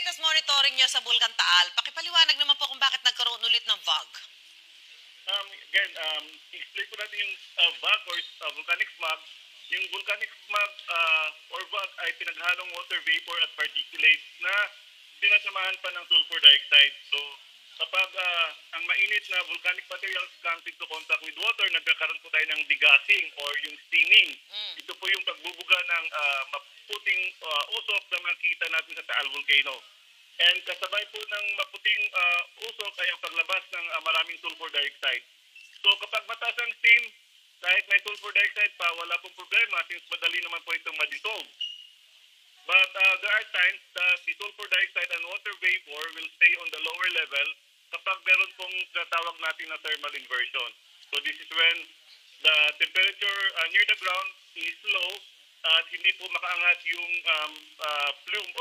latest monitoring niyo sa Bulkan Taal, pakipaliwanag naman po kung bakit nagkaroon ulit ng VOG. Again, explain po natin yung VOG or volcanic smog. Yung volcanic smog or VOG ay pinaghalong water vapor at particulate na sinasamahan pa ng sulfur dioxide. So, kapag ang mainit na volcanic materials comes into contact with water, nagkakaroon po tayo ng degassing or yung steaming. Ito po yung pagbubuga ng maputing usok na makita natin sa Taal Volcano. And kasabay po ng maputing usok ay ang paglabas ng maraming sulfur dioxide. So kapag mataas ang steam, kahit may sulfur dioxide pa, wala pong problema since madali naman po itong ma-dissolve. But there are times that the sulfur dioxide and water vapor will stay on the lower level kapag meron pong tinatawag natin na thermal inversion. So this is when the temperature near the ground is low at hindi po makaangat yung plume